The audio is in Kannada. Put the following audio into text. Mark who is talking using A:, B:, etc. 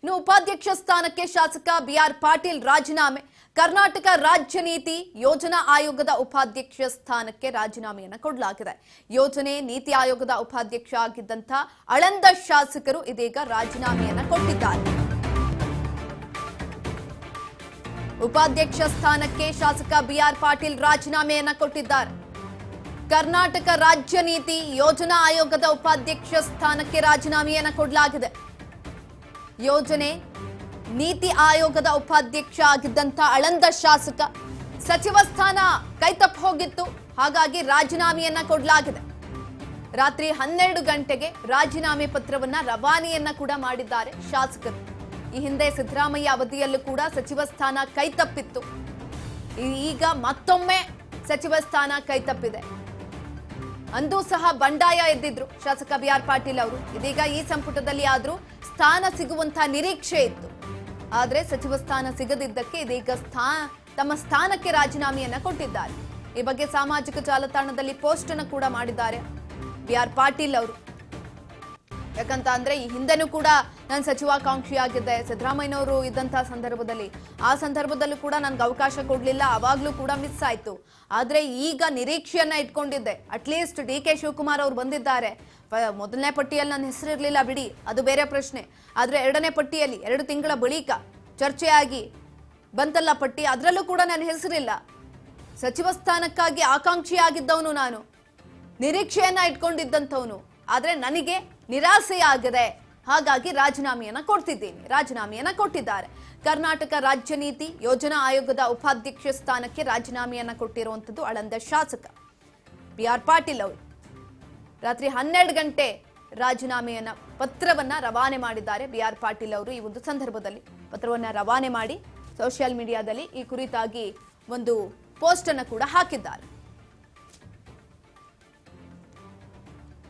A: ಇನ್ನು ಉಪಾಧ್ಯಕ್ಷ ಸ್ಥಾನಕ್ಕೆ ಶಾಸಕ ಬಿಆರ್ ಪಾಟೀಲ್ ರಾಜೀನಾಮೆ. ಕರ್ನಾಟಕ ರಾಜ್ಯ ನೀತಿ ಯೋಜನಾ ಆಯೋಗದ ಉಪಾಧ್ಯಕ್ಷ ಸ್ಥಾನಕ್ಕೆ ರಾಜೀನಾಮೆಯನ್ನು ಕೊಡಲಾಗಿದೆ. ಯೋಜನೆ ನೀತಿ ಆಯೋಗದ ಉಪಾಧ್ಯಕ್ಷ ಆಗಿದ್ದಂಥ ಆಳಂದ ಶಾಸಕರು ಇದೀಗ ರಾಜೀನಾಮೆಯನ್ನು ಕೊಟ್ಟಿದ್ದಾರೆ. ಉಪಾಧ್ಯಕ್ಷ ಸ್ಥಾನಕ್ಕೆ ಶಾಸಕ ಬಿಆರ್ ಪಾಟೀಲ್ ರಾಜೀನಾಮೆಯನ್ನು ಕೊಟ್ಟಿದ್ದಾರೆ. ಕರ್ನಾಟಕ ರಾಜ್ಯ ನೀತಿ ಯೋಜನಾ ಆಯೋಗದ ಉಪಾಧ್ಯಕ್ಷ ಸ್ಥಾನಕ್ಕೆ ರಾಜೀನಾಮೆಯನ್ನು ಕೊಡಲಾಗಿದೆ. ಯೋಜನೆ ನೀತಿ ಆಯೋಗದ ಉಪಾಧ್ಯಕ್ಷ ಆಗಿದ್ದಂಥ ಆಳಂದ ಶಾಸಕ ಸಚಿವ ಸ್ಥಾನ ಕೈತಪ್ಪಿ ಹೋಗಿತ್ತು, ಹಾಗಾಗಿ ರಾಜೀನಾಮೆಯನ್ನ ಕೊಡಲಾಗಿದೆ. ರಾತ್ರಿ 12 ಗಂಟೆಗೆ ರಾಜೀನಾಮೆ ಪತ್ರವನ್ನ ರವಾನೆಯನ್ನ ಕೂಡ ಮಾಡಿದ್ದಾರೆ ಶಾಸಕರು. ಈ ಹಿಂದೆ ಸಿದ್ದರಾಮಯ್ಯ ಅವಧಿಯಲ್ಲೂ ಕೂಡ ಸಚಿವ ಸ್ಥಾನ ಕೈತಪ್ಪಿತ್ತು. ಈಗ ಮತ್ತೊಮ್ಮೆ ಸಚಿವ ಸ್ಥಾನ ಕೈತಪ್ಪಿದೆ. ಅಂದೂ ಸಹ ಬಂಡಾಯ ಎದ್ದಿದ್ರು ಶಾಸಕ ಬಿಆರ್ ಪಾಟೀಲ್ ಅವರು. ಇದೀಗ ಈ ಸಂಪುಟದಲ್ಲಿ ಆದ್ರೂ ಸ್ಥಾನ ಸಿಗುವಂತಹ ನಿರೀಕ್ಷೆ ಇತ್ತು. ಆದ್ರೆ ಸಚಿವ ಸ್ಥಾನ ಸಿಗದಿದ್ದಕ್ಕೆ ಇದೀಗ ತಮ್ಮ ಸ್ಥಾನಕ್ಕೆ ರಾಜೀನಾಮೆಯನ್ನ ಕೊಟ್ಟಿದ್ದಾರೆ. ಈ ಬಗ್ಗೆ ಸಾಮಾಜಿಕ ಜಾಲತಾಣದಲ್ಲಿ ಪೋಸ್ಟ್ ಅನ್ನು ಕೂಡ ಮಾಡಿದ್ದಾರೆ ಬಿಆರ್ ಪಾಟೀಲ್ ಅವರು. ಯಾಕಂತ ಅಂದ್ರೆ ಈ ಹಿಂದೆನೂ ಕೂಡ ನಾನು ಸಚಿವಾಕಾಂಕ್ಷಿಯಾಗಿದ್ದೆ, ಸಿದ್ದರಾಮಯ್ಯನವರು ಇದ್ದಂತಹ ಸಂದರ್ಭದಲ್ಲಿ, ಆ ಸಂದರ್ಭದಲ್ಲೂ ಕೂಡ ನನ್ಗೆ ಅವಕಾಶ ಕೊಡ್ಲಿಲ್ಲ, ಅವಾಗ್ಲೂ ಕೂಡ ಮಿಸ್ ಆಯ್ತು. ಆದ್ರೆ ಈಗ ನಿರೀಕ್ಷೆಯನ್ನ ಇಟ್ಕೊಂಡಿದ್ದೆ. ಅಟ್ಲೀಸ್ಟ್ ಡಿ.ಕೆ. ಶಿವಕುಮಾರ್ ಅವರು ಬಂದಿದ್ದಾರೆ. ಮೊದಲನೇ ಪಟ್ಟಿಯಲ್ಲಿ ನನ್ನ ಹೆಸರಿರ್ಲಿಲ್ಲ ಬಿಡಿ, ಅದು ಬೇರೆ ಪ್ರಶ್ನೆ. ಆದ್ರೆ ಎರಡನೇ ಪಟ್ಟಿಯಲ್ಲಿ 2 ತಿಂಗಳ ಬಳಿಕ ಚರ್ಚೆಯಾಗಿ ಬಂತಲ್ಲ ಪಟ್ಟಿ, ಅದರಲ್ಲೂ ಕೂಡ ನನ್ನ ಹೆಸರಿಲ್ಲ. ಸಚಿವ ಸ್ಥಾನಕ್ಕಾಗಿ ಆಕಾಂಕ್ಷಿಯಾಗಿದ್ದವನು ನಾನು, ನಿರೀಕ್ಷೆಯನ್ನ ಇಟ್ಕೊಂಡಿದ್ದಂಥವನು. ಆದ್ರೆ ನನಗೆ ನಿರಾಸೆಯಾಗಿದೆ, ಹಾಗಾಗಿ ರಾಜೀನಾಮೆಯನ್ನ ಕೊಟ್ಟಿದ್ದಾರೆ. ಕರ್ನಾಟಕ ರಾಜ್ಯ ನೀತಿ ಯೋಜನಾ ಆಯೋಗದ ಉಪಾಧ್ಯಕ್ಷ ಸ್ಥಾನಕ್ಕೆ ರಾಜೀನಾಮೆಯನ್ನ ಕೊಟ್ಟಿರುವಂತದ್ದು ಆಳಂದ ಶಾಸಕ ಬಿಆರ್ ಪಾಟೀಲ್ ಅವರು. ರಾತ್ರಿ 12 ಗಂಟೆ ರಾಜೀನಾಮೆಯನ್ನ ಪತ್ರವನ್ನ ರವಾನೆ ಮಾಡಿದ್ದಾರೆ ಬಿಆರ್ ಪಾಟೀಲ್ ಅವರು. ಈ ಒಂದು ಸಂದರ್ಭದಲ್ಲಿ ಪತ್ರವನ್ನ ರವಾನೆ ಮಾಡಿ ಸೋಷಿಯಲ್ ಮೀಡಿಯಾದಲ್ಲಿ ಈ ಕುರಿತಾಗಿ ಒಂದು ಪೋಸ್ಟ್ ಅನ್ನು ಕೂಡ ಹಾಕಿದ್ದಾರೆ.